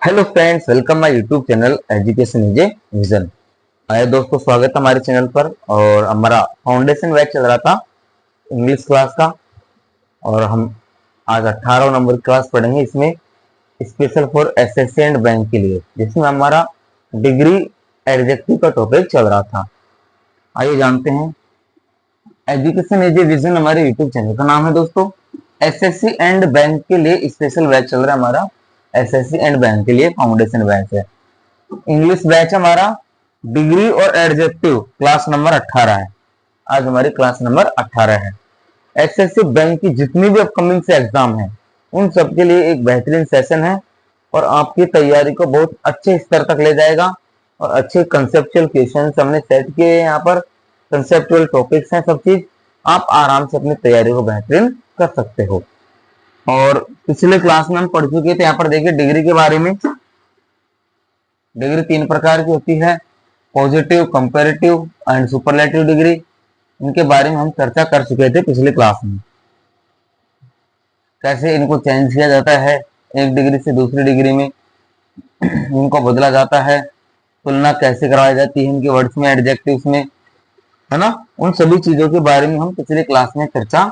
Hello friends, welcome my YouTube channel education is a vision. आए दोस्तों, स्वागत है हमारे चैनल पर। और हमारा फाउंडेशन बैच चल रहा था इंग्लिश क्लास का, और हम आज 18 नंबर की क्लास पढ़ेंगे। इसमें special for SSC and bank के लिए, जिसमें हमारा डिग्री एडजेक्टिव का टॉपिक चल रहा था। आइए जानते हैं। एजुकेशन इज ए विजन हमारे यूट्यूब चैनल का नाम है दोस्तों। एसएससी एंड बैंक के लिए स्पेशल बैच चल रहा है हमारा। एसएससी एंड बैंक के लिए फाउंडेशन बैच है। इंग्लिश बैच हमारा डिग्री और एडजेक्टिव क्लास नंबर 18 है। आज हमारी क्लास नंबर 18 है। एसएससी बैंक की जितनी भी अपकमिंग से एग्जाम है, उन सब के लिए एक बेहतरीन सेशन है और आपकी तैयारी को बहुत अच्छे स्तर तक ले जाएगा। और अच्छे कंसेप्चुअल क्वेश्चन हमने सेट किए हैं यहाँ पर। कंसेप्चुअल टॉपिक्स हैं, सब चीज आप आराम से अपनी तैयारी को बेहतरीन कर सकते हो। और पिछले क्लास में हम पढ़ चुके थे। यहाँ पर देखिए डिग्री के बारे में। डिग्री 3 प्रकार की होती है, positive, comparative and superlative degree. इनके बारे में हम चर्चा कर चुके थे पिछली क्लास में। कैसे इनको चेंज किया जाता है एक डिग्री से दूसरी डिग्री में, इनको बदला जाता है, तुलना कैसे करवाई जाती है इनके वर्ड्स में, एडजेक्टिव्स में, है ना। उन सभी चीजों के बारे में हम पिछली क्लास में चर्चा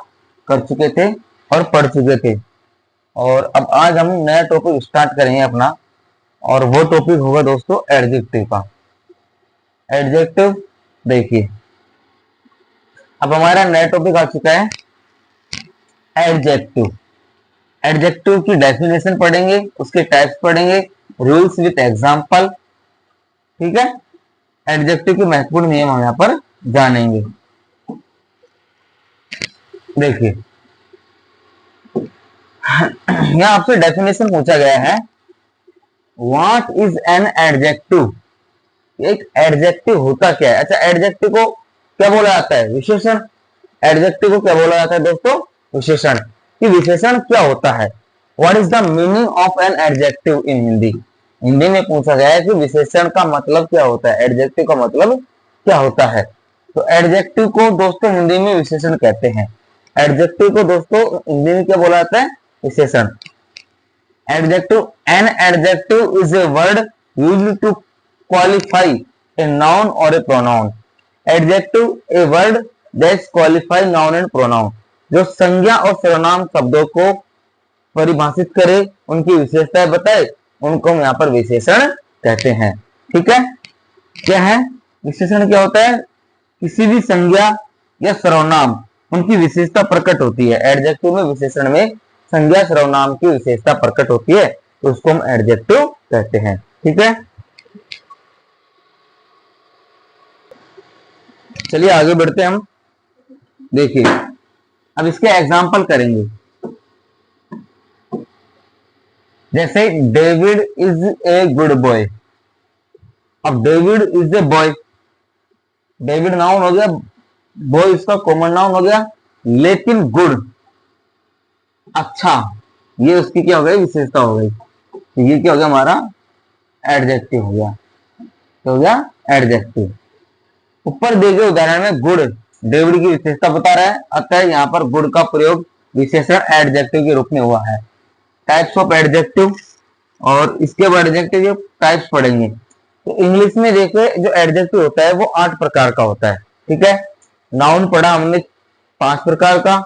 कर चुके थे और पढ़ चुके थे। और अब आज हम नया टॉपिक स्टार्ट करेंगे अपना, और वो टॉपिक होगा दोस्तों एडजेक्टिव का। एडजेक्टिव देखिए, अब हमारा नया टॉपिक आ चुका है एडजेक्टिव। एडजेक्टिव की डेफिनेशन पढ़ेंगे, उसके टाइप्स पढ़ेंगे, रूल्स विद एग्जांपल। ठीक है, एडजेक्टिव के महत्वपूर्ण नियम हम यहाँ पर जानेंगे। देखिए, यहाँ आपसे डेफिनेशन पूछा गया है, व्हाट इज एन एडजेक्टिव। एक एडजेक्टिव होता क्या है। अच्छा, एडजेक्टिव को क्या बोला जाता है? विशेषण। एडजेक्टिव को क्या बोला जाता है दोस्तों? विशेषण। कि विशेषण क्या होता है? What is the meaning of an adjective in Hindi. Hindi में पूछा गया है कि विशेषण का मतलब क्या होता है, एडजेक्टिव का मतलब क्या होता है। तो एडजेक्टिव को दोस्तों हिंदी में विशेषण कहते हैं। एडजेक्टिव को दोस्तों हिंदी में क्या बोला जाता है? विशेषण। Adjective, an adjective is a word used to qualify a noun or a pronoun. Adjective, a word that qualify noun and pronoun. जो संज्ञा और सर्वनाम शब्दों को परिभाषित करे, उनकी विशेषताएं बताए, उनको हम यहाँ पर विशेषण कहते हैं। ठीक है, क्या है विशेषण? क्या होता है? किसी भी संज्ञा या सर्वनाम, उनकी विशेषता प्रकट होती है। एडजेक्टिव में, विशेषण में संज्ञा सर्वनाम की विशेषता प्रकट होती है, तो उसको हम एडजेक्टिव कहते हैं। ठीक है, चलिए आगे बढ़ते हैं हम। देखिए, अब इसके एग्जाम्पल करेंगे। जैसे David is a good boy. अब David is a boy, David noun हो गया, बॉय इसका कॉमन नाउन हो गया, लेकिन गुड, अच्छा, ये उसकी क्या हो गई? विशेषता हो गई। तो ये क्या हो गया? हमारा एडजेक्टिव हो गया। क्या हो गया? एडजेक्टिव। ऊपर देखे उदाहरण में गुड डेविड की विशेषता बता रहा है, अतः यहाँ पर गुड का प्रयोग विशेषण एडजेक्टिव के रूप में हुआ है। टाइप्स ऑफ एडजेक्टिव, और इसके बाद एडजेक्टिव टाइप्स पढ़ेंगे। तो इंग्लिश में देखिए, जो एडजेक्टिव होता है वो 8 प्रकार का होता है। ठीक है, नाउन पढ़ा हमने 5 प्रकार का,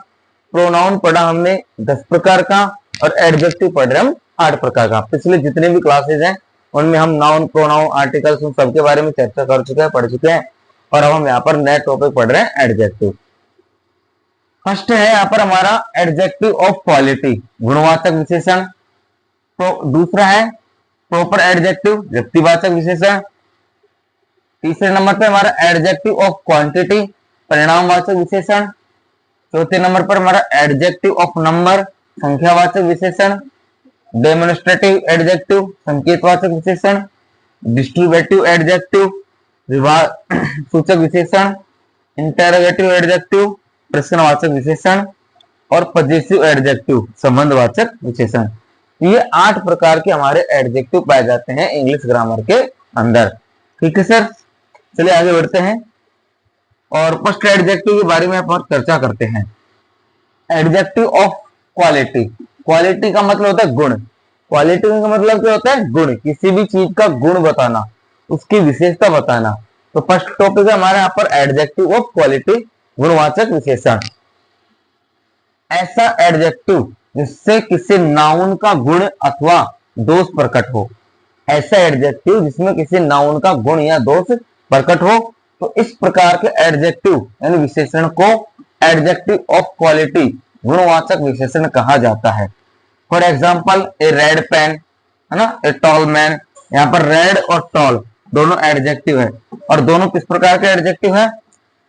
प्रोनाउन पढ़ा हमने 10 प्रकार का, और एडजेक्टिव पढ़ रहे हम 8 प्रकार का। पिछले जितने भी क्लासेज हैं उनमें हम नाउन, प्रोनाउन, आर्टिकल्स, उन सबके बारे में चर्चा कर चुके हैं, पढ़ चुके हैं। और अब हम यहाँ पर नए टॉपिक पढ़ रहे हैं, एडजेक्टिव। फर्स्ट है यहाँ पर हमारा एडजेक्टिव ऑफ क्वालिटी, गुणवाचक विशेषण। तो दूसरा है प्रॉपर एडजेक्टिव, व्यक्तिवाचक विशेषण। तीसरे नंबर पर हमारा एडजेक्टिव ऑफ क्वांटिटी, परिणामवाचक विशेषण। चौथे नंबर पर हमारा एडजेक्टिव ऑफ नंबर, संख्यावाचक विशेषण। डेमोन्स्ट्रेटिव एडजेक्टिव, संकेतवाचक विशेषण। डिस्ट्रीब्यूटिव एडजेक्टिव, सूचक विशेषण। इंटरोगेटिव एडजेक्टिव, प्रश्नवाचक विशेषण। और पजेसिव एडजेक्टिव, संबंधवाचक विशेषण। ये 8 प्रकार के हमारे एडजेक्टिव पाए जाते हैं इंग्लिश ग्रामर के अंदर। ठीक है सर, चलिए आगे बढ़ते हैं और फर्स्ट एडजेक्टिव के बारे में आप चर्चा करते हैं। Adjective of quality. क्वालिटी का मतलब होता है गुण। क्वालिटी का मतलब क्या होता है? गुण, किसी भी चीज का गुण बताना, उसकी विशेषता बताना। तो फर्स्ट टॉपिक है हमारे यहाँ पर एडजेक्टिव ऑफ क्वालिटी, गुणवाचक विशेषण। ऐसा एडजेक्टिव जिससे किसी नाउन का गुण अथवा दोष प्रकट हो। ऐसा एडजेक्टिव जिसमें किसी नाउन का गुण या दोष प्रकट हो, तो इस प्रकार के एडजेक्टिव यानी विशेषण को एडजेक्टिव ऑफ क्वालिटी, गुणवाचक विशेषण कहा जाता है। For example a red pen, है ना, ए टॉल मैन। यहाँ पर रेड और टॉल दोनों एडजेक्टिव है, और दोनों किस प्रकार के एडजेक्टिव है?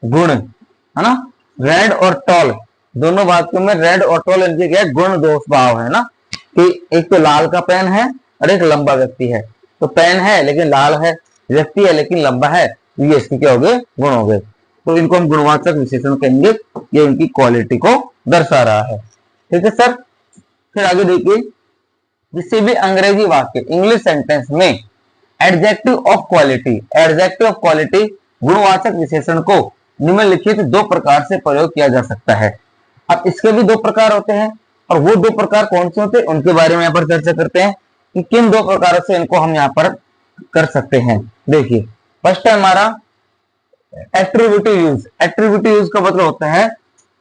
गुण, है ना। रेड और टॉल दोनों वाक्यों में रेड और टॉल इनके क्या गुण दोष भाव है ना, कि एक तो लाल का पेन है और एक लंबा व्यक्ति है। तो पेन है लेकिन लाल है, व्यक्ति है लेकिन लंबा है, ये इसके क्या हो गए? गुण हो गए। तो इनको हम गुणवाचक विशेषण कहेंगे, ये इनकी क्वालिटी को दर्शा रहा है। ठीक है सर। फिर आगे देखिए, किसी भी अंग्रेजी वाक्य, इंग्लिश सेंटेंस में adjective of quality, adjective of quality गुणवाचक विशेषण को निम्नलिखित दो प्रकार से प्रयोग किया जा सकता है। अब इसके भी दो प्रकार होते हैं, और वो दो प्रकार कौन से होते हैं उनके बारे में यहाँ पर चर्चा करते हैं कि किन दो प्रकारों से इनको हम यहाँ पर कर सकते हैं। देखिए, फर्स्ट है हमारा एट्रीब्यूटिव यूज। एट्रीब्यूटिव यूज का मतलब होता है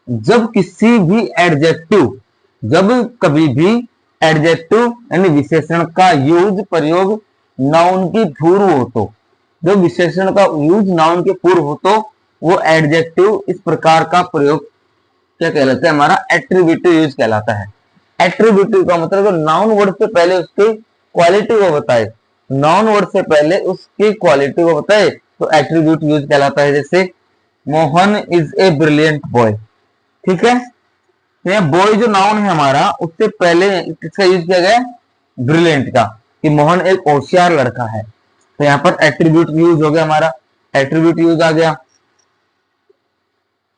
जब किसी भी एडजेक्टिव, जब कभी भी एडजेक्टिव यानी विशेषण का यूज, प्रयोग नाउन की पूर्व हो, तो जब विशेषण का यूज नाउन के पूर्व हो तो वो एडजेक्टिव इस प्रकार का प्रयोग क्या कहलाता है? हमारा एट्रीब्यूटिव यूज कहलाता है। एट्रीब्यूटिव का मतलब नाउन वर्ड से पहले उसकी क्वालिटी को बताए, नाउन वर्ड से पहले उसकी क्वालिटी को बताए, तो एट्रीब्यूट यूज कहलाता है। जैसे Mohan is a brilliant boy. ठीक है, तो बॉय जो नाउन है हमारा, उससे पहले किसका यूज किया गया? ब्रिलियंट का, कि मोहन एक होशियार लड़का है। तो यहाँ पर एट्रीब्यूट यूज हो गया, हमारा एट्रीब्यूट यूज आ गया।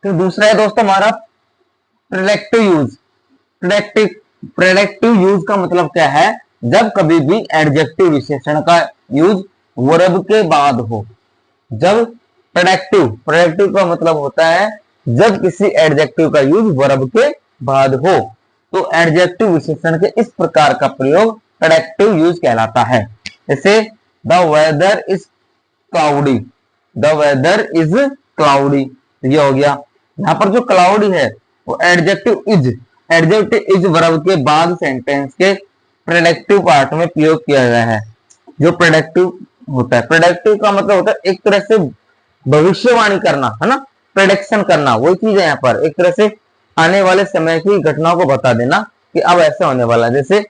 फिर दूसरा है दोस्तों हमारा प्रेडिक्टिव यूज। प्रेडिक्टिव यूज का मतलब क्या है? जब कभी भी एडजेक्टिव विशेषण का यूज वर्ब के बाद हो। जब प्रेडिक्टिव का मतलब होता है जब किसी एडजेक्टिव का यूज वर्ब के बाद हो, तो एडजेक्टिव विशेषण के इस प्रकार का प्रयोग प्रेडिक्टिव यूज कहलाता है। जैसे the weather is cloudy, the weather is cloudy, ये हो गया। यहाँ पर जो क्लाउडी है वो एडजेक्टिव इज वर्ब के बाद सेंटेंस के प्रेडिक्टिव पार्ट में प्रयोग किया गया है। जो प्रेडिक्टिव होता है, प्रेडिक्टिव का मतलब होता है एक तरह से भविष्यवाणी करना, है ना, प्रेडिक्शन करना, वही चीज है यहाँ पर, एक तरह से आने वाले समय की घटनाओं को बता देना कि अब ऐसा होने वाला है। जैसे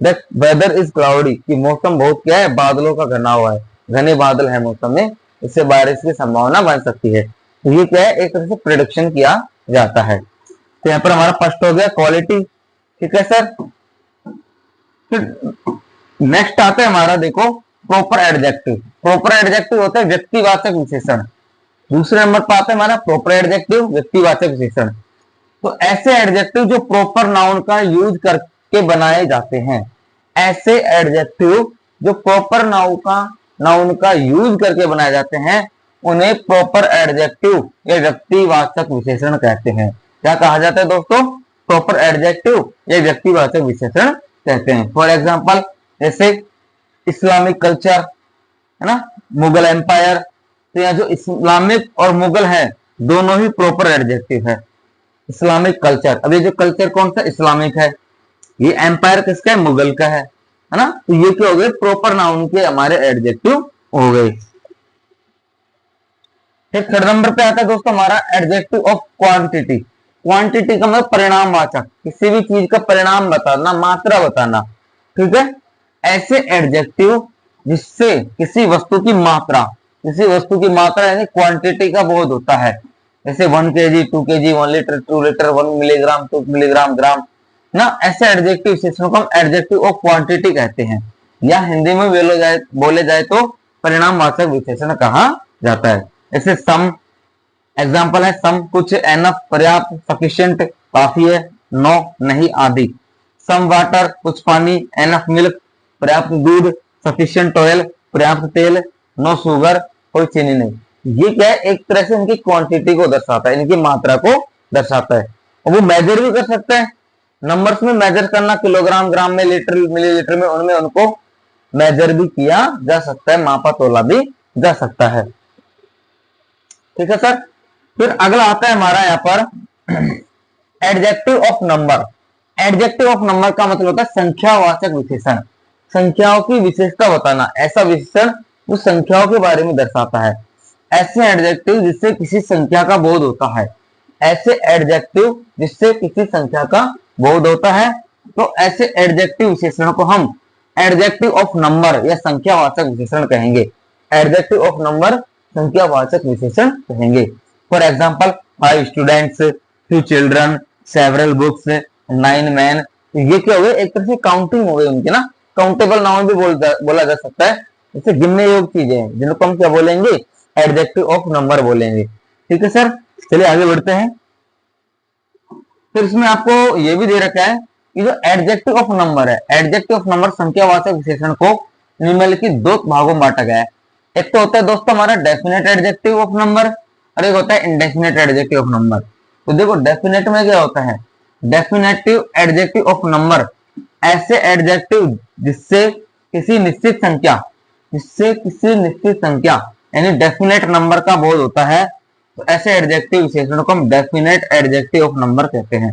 द वेदर इज क्लाउडी, कि मौसम बहुत क्या है? बादलों का घना हुआ है, घने बादल है मौसम में, इससे बारिश की संभावना बन सकती है। तो ये क्या है? एक तरह से प्रेडिक्शन किया जाता है। तो यहाँ पर हमारा फर्स्ट हो गया क्वालिटी। ठीक है सर। फिर नेक्स्ट आता है हमारा, देखो, प्रॉपर एडजेक्टिव। प्रॉपर एडजेक्टिव होता है व्यक्तिवाचक विशेषण। दूसरे नंबर पर आता है हमारा प्रॉपर एडजेक्टिव, व्यक्तिवाचक विशेषण। तो ऐसे एडजेक्टिव जो प्रॉपर नाउन का यूज करके बनाए जाते हैं, ऐसे एडजेक्टिव जो प्रॉपर नाउन का यूज करके बनाए जाते हैं, उन्हें प्रॉपर एडजेक्टिव या व्यक्तिवाचक विशेषण कहते हैं। क्या कहा जाता है दोस्तों? प्रॉपर एडजेक्टिव या व्यक्तिवाचक विशेषण कहते हैं। फॉर एग्जाम्पल, जैसे इस्लामिक कल्चर, है ना, मुगल एम्पायर। तो यहाँ जो इस्लामिक और मुगल है दोनों ही प्रॉपर एडजेक्टिव है। इस्लामिक कल्चर, अब ये जो कल्चर कौन सा? इस्लामिक है। ये एम्पायर किसका है? मुगल का है ना। तो ये क्या हो गए? प्रॉपर नाउन के हमारे एडजेक्टिव हो गए। फिर थर्ड नंबर पे आता है दोस्तों हमारा एडजेक्टिव ऑफ क्वांटिटी। क्वांटिटी का मतलब परिणामवाचक, किसी भी चीज का परिणाम बताना, मात्रा बताना। ठीक है, ऐसे एडजेक्टिव जिससे किसी वस्तु की मात्रा यानी क्वांटिटी का बोध होता है। जैसे 1 kg, 2 kg, 1 litre, 2 litre, 1 milligram, 2 milligram, gram ना। ऐसे एडजेक्टिव विशेषणों को हम एडजेक्टिव ऑफ क्वांटिटी कहते हैं, या हिंदी में बोले जाए तो परिणामवाचक विशेषण कहा जाता है। जैसे सम, एग्जाम्पल है सम, कुछ, एनफ, पर्याप्त, सफिशिएंट, काफी है, नो, नहीं, आदि। सम वाटर, कुछ पानी, एनफ मिल्क, पर्याप्त दूध, सफिशिएंट ऑयल, पर्याप्त तेल, नो शुगर, कोई चीनी नहीं। ये क्या है? एक तरह से इनकी क्वांटिटी को दर्शाता है, इनकी मात्रा को दर्शाता है। और वो मेजर भी कर सकता है नंबर्स में मेजर करना, किलोग्राम, ग्राम में, लीटर, मिलीलीटर में, उनमें उनको मेजर भी किया जा सकता है, मापा तोला भी जा सकता है। ठीक है सर। फिर अगला आता है हमारा यहाँ पर adjective of number. Adjective of number का मतलब होता है संख्यावाचक विशेषण, संख्याओं की विशेषता बताना, ऐसा विशेषण उस संख्याओं के बारे में दर्शाता है। ऐसे एडजेक्टिव जिससे किसी संख्या का बोध होता है, ऐसे एडजेक्टिव जिससे किसी संख्या का बोध होता है, तो ऐसे एडजेक्टिव विशेषण को हम एडजेक्टिव ऑफ नंबर या संख्यावाचक विशेषण कहेंगे। एडजेक्टिव ऑफ नंबर संख्यावाचक विशेषण कहेंगे। For example 5 students, 2 children, several books, 9 man, ये क्या हुए, एक तरह से काउंटिंग हो गई उनकी ना, काउंटेबल नाउन भी बोला जा सकता है, जैसे गिनने योग्य चीजें जिनको हम क्या बोलेंगे, एडजेक्टिव ऑफ नंबर बोलेंगे। ठीक है सर, चलिए आगे बढ़ते हैं। फिर इसमें आपको ये भी दे रखा है कि जो एडजेक्टिव ऑफ नंबर है, एडजेक्टिव ऑफ नंबर संख्यावाचक विशेषण को निम्नलिखित दो भागों में बांटा गया है। एक तो होता है दोस्तों हमारा डेफिनेट एडजेक्टिव ऑफ नंबर, और एक होता है इंडेफिनेट एडजेक्टिव ऑफ नंबर। तो देखो डेफिनेट में क्या होता है, डेफिनेटिव एडजेक्टिव ऑफ नंबर ऐसे एडजेक्टिव जिससे किसी निश्चित संख्या यानी डेफिनेट नंबर का बोध होता है, तो ऐसे एडजेक्टिव विशेषण को हम डेफिनेट एडजेक्टिव ऑफ नंबर कहते हैं।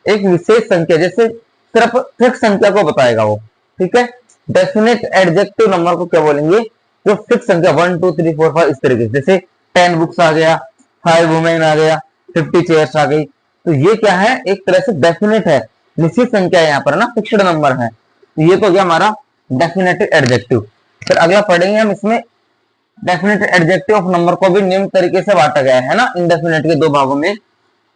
एक विशेष संख्या, जैसे सिर्फ फिक्स संख्या को बताएगा वो। ठीक है, डेफिनेट एडजेक्टिव नंबर को क्या बोलेंगे, जो फिक्स संख्या 1 2 3 4 5 इस तरीके से, जैसे 10 बुक्स आ गया, 5 वुमेन आ गया, 50 चेयर्स आ गई, तो ये क्या है, एक तरह से डेफिनेट है, निश्चित संख्या है यहाँ पर ना, फिक्स्ड नंबर है, तो ये तो गया हमारा डेफिनेटिव एडजेक्टिव। फिर अगला पढ़ेंगे हम, इसमें डेफिनेट एडजेक्टिव ऑफ नंबर को भी निम्न तरीके से बांटा गया है ना, इंडेफिनेट के दो भागों में।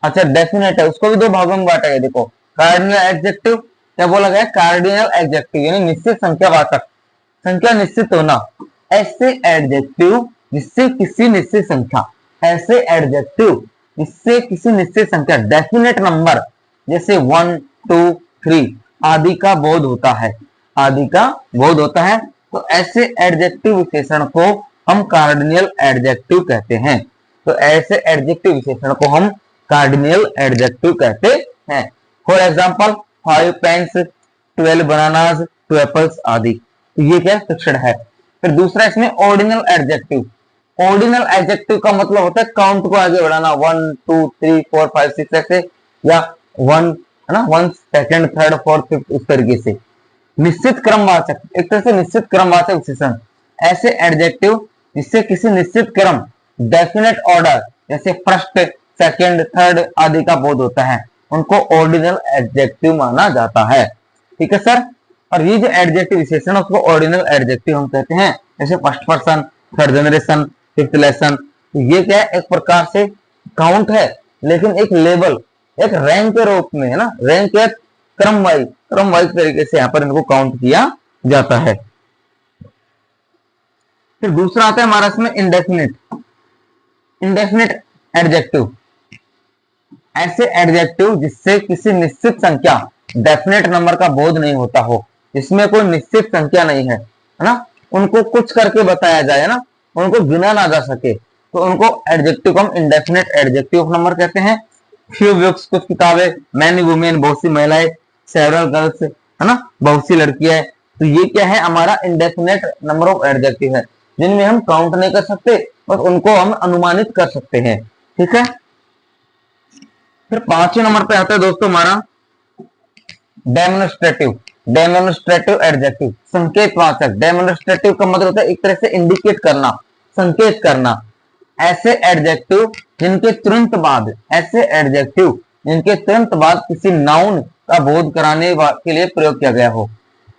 अच्छा, डेफिनेट है उसको भी दो भागों में बांटा गया। देखो कार्डिनल एडजेक्टिव, क्या बोला गया, कार्डिनल एडजेक्टिव यानी निश्चित संख्यावाचक, संख्या निश्चित होना, ऐसे एडजेक्टिव जिससे किसी निश्चित संख्या, ऐसे एडजेक्टिव जिससे किसी निश्चित संख्या डेफिनेट नंबर जैसे 1 2 3 आदि का बोध होता है, आदि का बोध होता है, तो ऐसे एडजेक्टिव विशेषण को हम कार्डिनल एडजेक्टिव कहते हैं। तो ऐसे एडजेक्टिव विशेषण को हम कार्डिनल एडजेक्टिव कहते हैं। For example 5 pens, 12 bananas, 2 apples आदि, तो ये क्या फिक्स्ड है। फिर दूसरा इसमें ऑर्डिनल एडजेक्टिव। ऑर्डिनल एडजेक्टिव का मतलब होता है काउंट को आगे बढ़ाना, 1 2 3 4 5 6 ऐसे, या 1 है ना, 1 2nd 3rd 4th 5th इस तरीके से। निश्चित क्रमवाचक, एक तरह से निश्चित क्रमवाचक विशेषण, ऐसे एडजेक्टिव जिससे किसी निश्चित क्रम डेफिनेट ऑर्डर जैसे फर्स्ट सेकंड थर्ड आदि का बोध होता है, उनको ऑर्डिनल एडजेक्टिव माना जाता है। ठीक है सर, और ये जो एडजेक्टिव विशेषण उसको ऑर्डिनल एडजेक्टिव हम कहते हैं, जैसे first person, third generation, fifth lesson, तो ये क्या है, एक प्रकार से काउंट है, लेकिन एक लेवल, एक रैंक के रूप में है ना, रैंक या क्रम वाइज तरीके से यहाँ पर इनको काउंट किया जाता है। फिर दूसरा आता है हमारा इसमें इंडेफिनिट एडजेक्टिव, ऐसे एडजेक्टिव जिससे किसी निश्चित संख्या डेफिनेट नंबर का बोध नहीं होता हो, इसमें कोई निश्चित संख्या नहीं है ना, उनको कुछ करके बताया जाए ना, उनको गिना ना जा सके, तो उनको एडजेक्टिव को हम इंडेफिनिट एडजेक्टिव ऑफ नंबर कहते हैं। फ्यू बुक्स, कुछ किताबें, मैनी वुमेन, बहुत सी महिलाएं, सेवरल गर्ल्स है ना, बहुत सी लड़कियां, तो ये क्या है, हमारा इंडेफिनिट नंबर ऑफ एडजेक्टिव है, जिनमें हम काउंट नहीं कर सकते, बस उनको हम अनुमानित कर सकते हैं। ठीक है, फिर 5वें नंबर पे आता है दोस्तों हमारा डेमोन्स्ट्रेटिव एडजेक्टिव, संकेतवाचक। डेमोन्स्ट्रेटिव का मतलब होता है एक तरह से इंडिकेट करना, संकेत करना, ऐसे एडजेक्टिव जिनके तुरंत बाद, ऐसे एडजेक्टिव जिनके तुरंत बाद किसी नाउन का बोध कराने के लिए प्रयोग किया गया हो,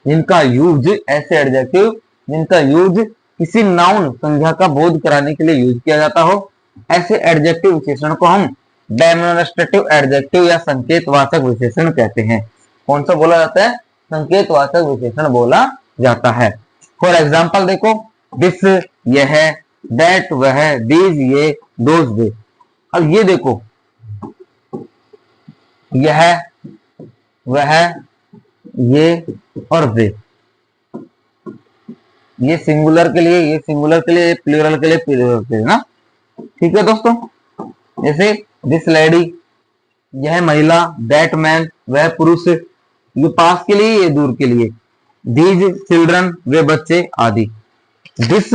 जिनका यूज, ऐसे एडजेक्टिव जिनका यूज किसी नाउन संज्ञा का बोध कराने के लिए यूज किया जाता हो, ऐसे एडजेक्टिव विशेषण को हम डेमोन्स्ट्रेटिव एडजेक्टिव या संकेतवाचक विशेषण कहते हैं। कौन सा बोला जाता है, संकेतवाचक विशेषण बोला जाता है। फॉर एग्जाम्पल देखो, दिस यह, दैट वह, दीज ये, दोज वे। अब ये देखो, यह, वह, ये और वे, ये सिंगुलर के लिए, ये सिंगुलर के लिए, प्लूरल के लिए, प्लूरल के लिए ना। ठीक है दोस्तों, जैसे दिस लेडी, यह महिला, दैट मैन, वह पुरुष, ये पास के लिए, ये दूर के लिए, दीज चिल्ड्रन, वे बच्चे आदि। दिस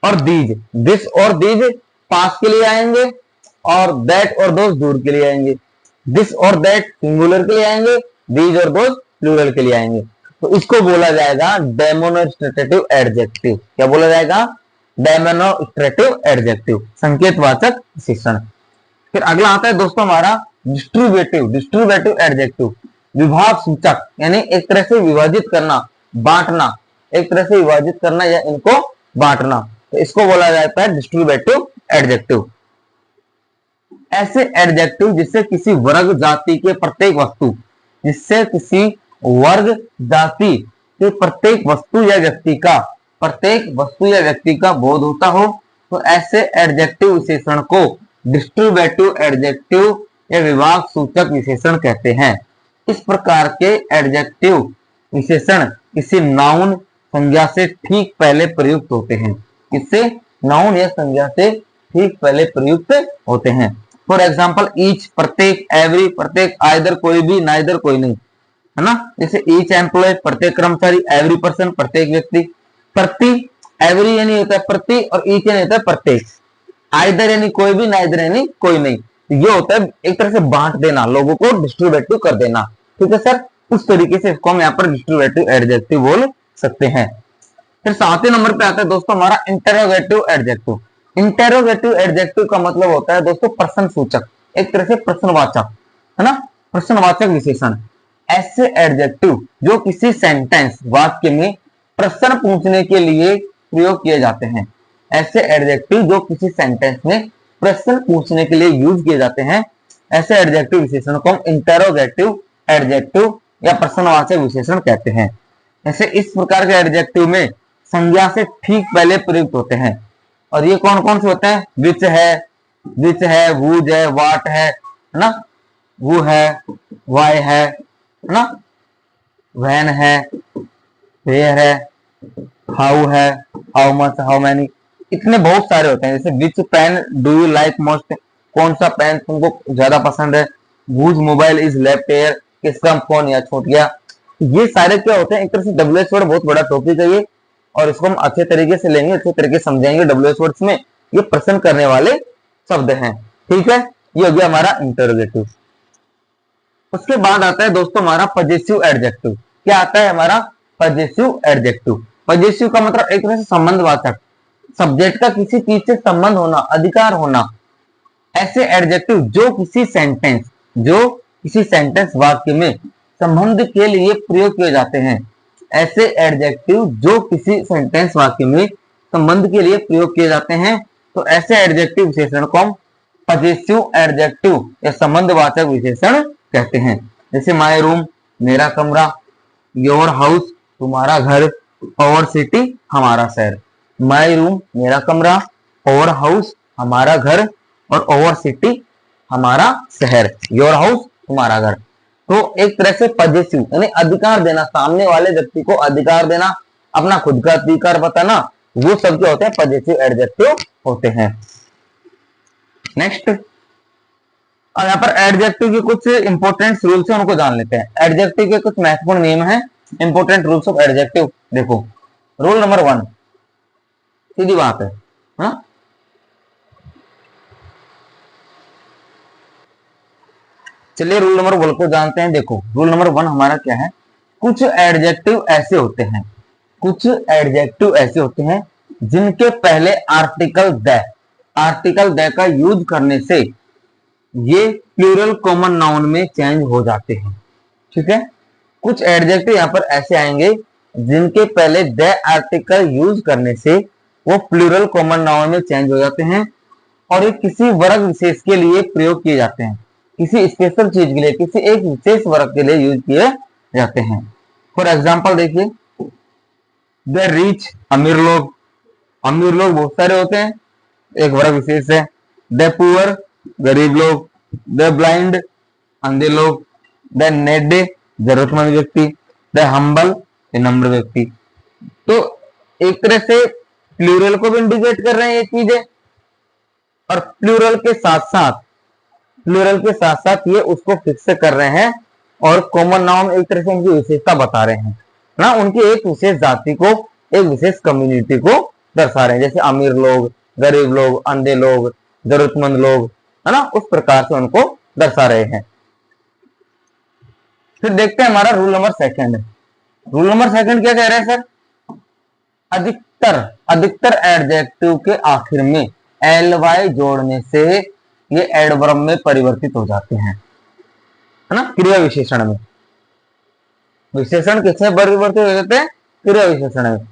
और दीज, दिस और दीज पास के लिए आएंगे और दैट और दोज दूर के लिए आएंगे। दिस और दैट सिंगुलर के लिए आएंगे, दीज और दोज प्लूरल के लिए आएंगे। तो इसको बोला जाएगा डेमोन्स्ट्रेटिव एडजेक्टिव। क्या बोला जाएगा? डेमोन्स्ट्रेटिव एडजेक्टिव, संकेतवाचक विशेषण। फिर अगला आता है दोस्तों हमारा डिस्ट्रीब्यूटिव एडजेक्टिव, विभाग सूचक, यानी एक तरह से विभाजित करना, बांटना, एक तरह से विभाजित करना या इनको बांटना, तो इसको बोला जाता है डिस्ट्रीब्यूटिव एडजेक्टिव। ऐसे एडजेक्टिव जिससे किसी वर्ग जाति के प्रत्येक वस्तु, जिससे किसी वर्ग जाति के प्रत्येक वस्तु या व्यक्ति का बोध होता हो, तो ऐसे एडजेक्टिव विशेषण को डिस्ट्रीब्यूटिव एडजेक्टिव या विभाग सूचक विशेषण कहते हैं। इस प्रकार के एडजेक्टिव विशेषण किसी नाउन संज्ञा से ठीक पहले प्रयुक्त होते हैं। किससे? नाउन या संज्ञा से ठीक पहले प्रयुक्त होते हैं। फॉर एग्जाम्पल ईच प्रत्येक, एवरी प्रत्येक, आइदर कोई भी, नाइदर कोई नहीं, है ना। जैसे ईच एम्प्लॉय प्रत्येक कर्मचारी, एवरी पर्सन प्रत्येक व्यक्ति, प्रति एवरी यानी होता है प्रति और ईच यानी होता है प्रत्येक, आइदर यानी कोई भी, नाइदर यानी कोई नहीं। ये होता है एक तरह से बांट देना, लोगों को डिस्ट्रीब्यूटिव कर देना। ठीक है सर, उस तरीके से इसको हम यहाँ पर डिस्ट्रीब्यूटिव एडजेक्टिव बोल सकते हैं। फिर 7वें नंबर पे आता है दोस्तों हमारा इंटेरोगेटिव एडजेक्टिव। इंटेरोगेटिव एडजेक्टिव का मतलब होता है दोस्तों प्रश्न सूचक, एक तरह से प्रश्नवाचक, है ना, प्रश्नवाचक विशेषण। ऐसे एडजेक्टिव जो किसी सेंटेंस, वाक्य में प्रश्न पूछने के लिए प्रयोग किए जाते हैं। ऐसे एडजेक्टिव जो किसी सेंटेंस में प्रश्न पूछने के लिए यूज किए जाते हैं, ऐसे एडजेक्टिव विशेषण को हम इंटेरोगेटिव एडजेक्टिव या प्रश्नवाचक विशेषण कहते हैं। ऐसे इस प्रकार के एडजेक्टिव में संज्ञा से ठीक पहले प्रयुक्त होते हैं। और ये कौन कौन से होते हैं? विच है, वुज है, वाट है ना, वो है, वाई है ना, वैन है, वेयर है, हाउ है, हाउ मच, हाउ मैनी, इतने बहुत सारे होते हैं। जैसे which pen do you like most, कौन सा पेन तुमको ज्यादा पसंद है, whose mobile is left here, किसका फोन या छूट गया। ये सारे क्या होते हैं? एक तरह से डब्ल्यूएच वर्ड बहुत बड़ा टॉपिक है ये, और इसको हम अच्छे तरीके से लेंगे, अच्छे तरीके से समझेंगे। डब्ल्यूएच वर्ड्स में ये प्रश्न करने वाले शब्द हैं। ठीक है, ये हो गया हमारा इंटरोगेटिव। उसके बाद आता है दोस्तों हमारा पजेसिव एडजेक्टिव। क्या आता है हमारा? Possessive adjective. पजेसिव का मतलब एक तरह से संबंधवाचक, सब्जेक्ट का किसी चीज से संबंध होना, अधिकार होना। ऐसे एडजेक्टिव जो किसी सेंटेंस वाक्य में संबंध के लिए प्रयोग किए जाते हैं। ऐसे एडजेक्टिव जो किसी सेंटेंस वाक्य में संबंध के लिए प्रयोग किए जाते हैं, तो ऐसे एडजेक्टिव विशेषण को हम पजेसिव एडजेक्टिव या संबंधवाचक विशेषण कहते हैं। जैसे माय रूम, मेरा कमरा, योर हाउस, तुम्हारा घर, आवर सिटी, हमारा शहर। माय रूम मेरा कमरा, आवर हाउस हमारा घर, और आवर सिटी हमारा शहर, योर हाउस तुम्हारा घर। तो एक तरह से पजेसिव यानी अधिकार देना, सामने वाले व्यक्ति को अधिकार देना, अपना खुद का अधिकार बताना, वो सब जो होते हैं पजेसिव एडजेक्टिव होते हैं। नेक्स्ट, और यहाँ पर एडजेक्टिव के कुछ इंपॉर्टेंट रूल्स हैं, उनको जान लेते हैं। एडजेक्टिव के कुछ महत्वपूर्ण नियम हैं, इंपॉर्टेंट रूल्स ऑफ एडजेक्टिव। देखो, रूल नंबर 1, सीधी बात है ना, चलिए रूल नंबर 1 को जानते हैं। देखो, रूल नंबर 1 हमारा क्या है? कुछ एडजेक्टिव ऐसे होते हैं जिनके पहले आर्टिकल द का यूज करने से ये प्लूरल कॉमन नाउन में चेंज हो जाते हैं। ठीक है, कुछ एडजेक्टिव यहाँ पर ऐसे आएंगे जिनके पहले द आर्टिकल यूज करने से वो प्लूरल कॉमन नाउन में चेंज हो जाते हैं, और ये किसी वर्ग विशेष के लिए प्रयोग किए जाते हैं, किसी स्पेशल चीज के लिए, किसी एक विशेष वर्ग के लिए यूज किए जाते हैं। फॉर एग्जाम्पल देखिए, द रिच, अमीर लोग बहुत सारे होते हैं, एक वर्ग विशेष है। द पुअर, गरीब लोग। द ब्लाइंड, अंधे लोग। द नेडी, जरूरतमंद व्यक्ति। द हम्बल, नम्र व्यक्ति। तो एक तरह से प्लूरल को भी इंडिकेट कर रहे हैं ये चीजें, और प्लूरल के साथ साथ प्लूरल के साथ साथ ये उसको फिक्स कर रहे हैं और कॉमन नाउन एक तरह से उनकी विशेषता बता रहे हैं ना, उनकी एक विशेष जाति को, एक विशेष कम्युनिटी को दर्शा रहे हैं, जैसे अमीर लोग, गरीब लोग, अंधे लोग, जरूरतमंद लोग, है ना, उस प्रकार से उनको दर्शा रहे हैं। फिर देखते हैं हमारा rule number second. Rule number second क्या कह रहे हैं सर? अधिकतर एडजेक्टिव के आखिर में ly जोड़ने से ये एडवर्ब में परिवर्तित हो जाते हैं, है ना, क्रिया विशेषण में। विशेषण किससे परिवर्तित हो जाते हैं? क्रिया विशेषण में।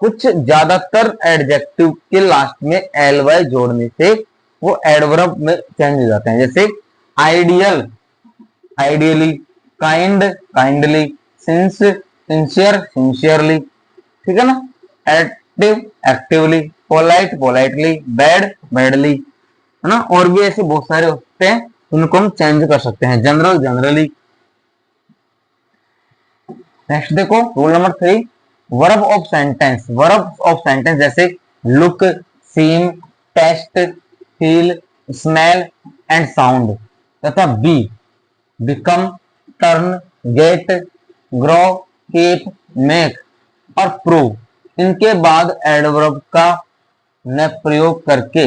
कुछ ज्यादातर एडजेक्टिव के लास्ट में ly जोड़ने से वो एडवर्ब में चेंज हो जाते हैं, जैसे ideal, ideally, kind, kindly, since, sincere, sincerely, ठीक है ना, active, actively, polite, politely, bad, badly, है ना, और भी ऐसे बहुत सारे होते हैं उनको हम चेंज कर सकते हैं। General, generally. नेक्स्ट देखो rule number 3, verb of sentence. Verb of sentence जैसे look, seem, taste, feel, smell and sound तथा be, become, turn, get, grow, keep, make और प्रूव, इनके बाद एडवर्ब का न प्रयोग करके,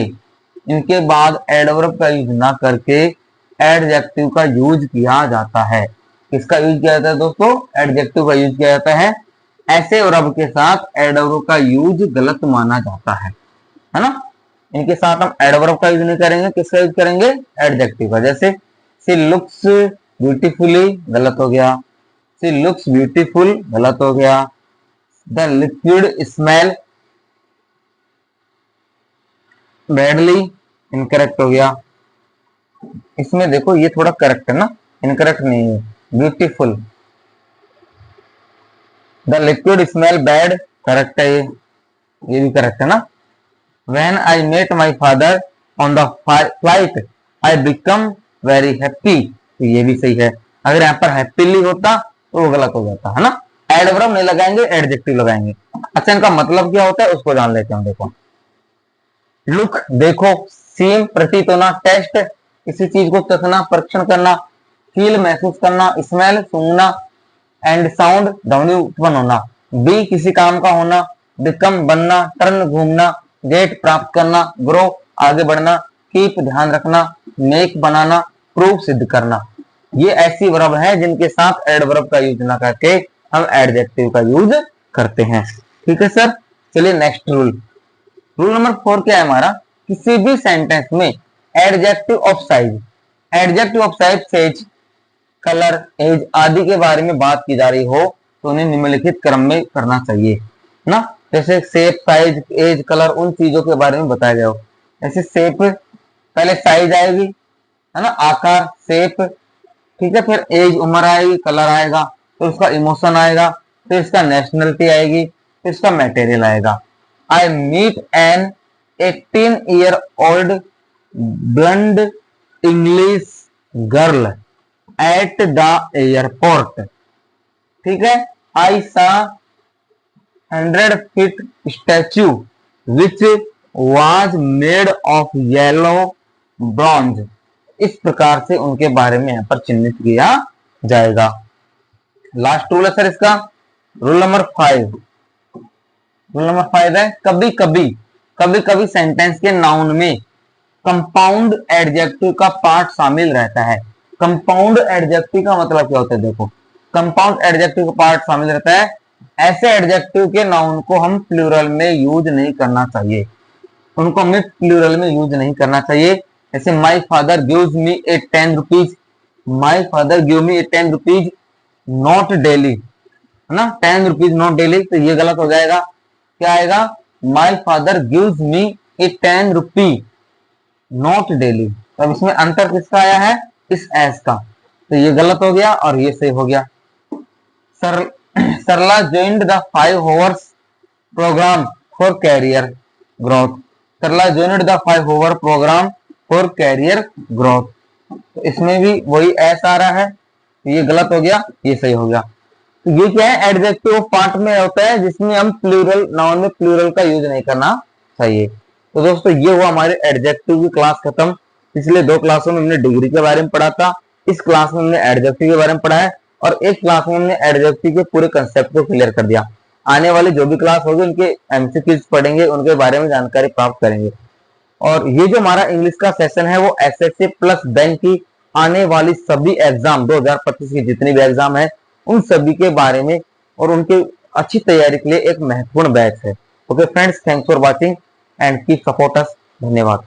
इनके बाद एडवर्ब का यूज ना करके एडजेक्टिव का यूज किया जाता है। किसका यूज किया जाता है दोस्तों? एडजेक्टिव का यूज किया जाता है। ऐसे वर्ब के साथ एडवर्ब का यूज गलत माना जाता है ना। इनके साथ हम एडवर्ब का यूज नहीं करेंगे, किसका यूज करेंगे? एडजेक्टिव का। जैसे सी लुक्स ब्यूटीफुली, गलत हो गया। सी लुक्स ब्यूटीफुल, गलत हो गया। The liquid smell badly, incorrect हो गया। इसमें देखो ये थोड़ा करेक्ट है ना, इनकरेक्ट नहीं है। Beautiful, the liquid smell bad, correct है ये भी करेक्ट है ना। When I met my father on the flight, I become very happy, तो ये भी सही है। अगर यहाँ पर हैप्पीली होता तो वो गलत हो जाता है ना। एडवर्ब नहीं लगाएंगे, एडजेक्टिव लगाएंगे। अच्छा, इनका मतलब क्या होता है उसको जान लेते हैं। देखो, लुक, देखो, सीम, प्रतीत होना, टेस्ट, किसी चीज को चखना, परीक्षण करना, फील, महसूस करना, स्मेल, सूंघना एंड साउंड, ध्वनि उत्पन्न होना। बी, किसी काम का होना, बिकम, बनना, टर्न, घूमना, गेट, प्राप्त करना, ग्रो, आगे बढ़ना, कीप, ध्यान रखना, मेक, बनाना, प्रूव, सिद्ध करना। ये ऐसी वर्ब है जिनके साथ एडवर्ब का यूज ना करके हम एडजेक्टिव का यूज करते हैं। ठीक है सर, चलिए नेक्स्ट रूल। रूल नंबर 4 क्या है हमारा? किसी भी सेंटेंस में adjective of size, adjective of size सेज, कलर, एज आदि के बारे में बात की जा रही हो तो उन्हें निम्नलिखित क्रम में करना चाहिए ना। जैसे शेप, साइज, एज, कलर, उन चीजों के बारे में बताया गया हो। जैसे शेप, पहले साइज आएगी, है ना, आकार, शेप, ठीक है, फिर एज, उम्र आएगी, कलर आएगा, फिर उसका इमोशन आएगा, फिर इसका नेशनलिटी आएगी, फिर इसका मटेरियल आएगा। I meet an 18-year-old blonde English girl at the airport, ठीक है। आई सा 100-feet statue which was made of yellow bronze, इस प्रकार से उनके बारे में यहाँ पर चिन्हित किया जाएगा। लास्ट रूल है सर इसका, रूल नंबर 5। रूल नंबर 5 है कभी कभी सेंटेंस के नाउन में कंपाउंड एडजेक्टिव का पार्ट शामिल रहता है। कंपाउंड एडजेक्टिव का मतलब क्या होता है? देखो, कंपाउंड एडजेक्टिव का पार्ट शामिल रहता है। ऐसे एडजेक्टिव के नाउन को हम प्लूरल में यूज नहीं करना चाहिए, उनको हमें प्लूरल में यूज नहीं करना चाहिए। जैसे my father gives me A 10 rupees, my father give me A 10 rupees not daily, है ना, 10 रुपीज नॉट डेली, तो ये गलत हो जाएगा। क्या आएगा? My father gives me A 10 rupee not daily. अब इसमें अंतर किसका आया है? इस एस का, तो ये गलत हो गया और ये सही हो गया। सरला joined the 5 hours program for career growth, Sarla joined the 5 hour program for career growth, तो इसमें भी वही एस आ रहा है, तो ये गलत हो गया, ये सही हो गया। तो ये क्या है? एडजेक्टिव पार्ट में होता है जिसमें हम प्लूरल, नाउन में प्लूरल का यूज नहीं करना चाहिए। तो दोस्तों ये हुआ हमारे एडजेक्टिव की क्लास खत्म। पिछले 2 क्लासों में हमने डिग्री के बारे में पढ़ा था, इस क्लास में हमने एडजेक्टिव के बारे में पढ़ा है और एक क्लास में हमने एडजेक्टिव के पूरे कंसेप्ट को क्लियर कर दिया। आने वाली जो भी क्लास होगी उनके एमसीक्यूज पढ़ेंगे, उनके बारे में जानकारी प्राप्त करेंगे। और ये जो हमारा इंग्लिश का सेशन है वो एसएससी प्लस बैंक की आने वाली सभी एग्जाम 2025 की जितनी भी एग्जाम है उन सभी के बारे में और उनके अच्छी तैयारी के लिए एक महत्वपूर्ण बैच है। Okay friends, thanks for watching and keep support us. धन्यवाद।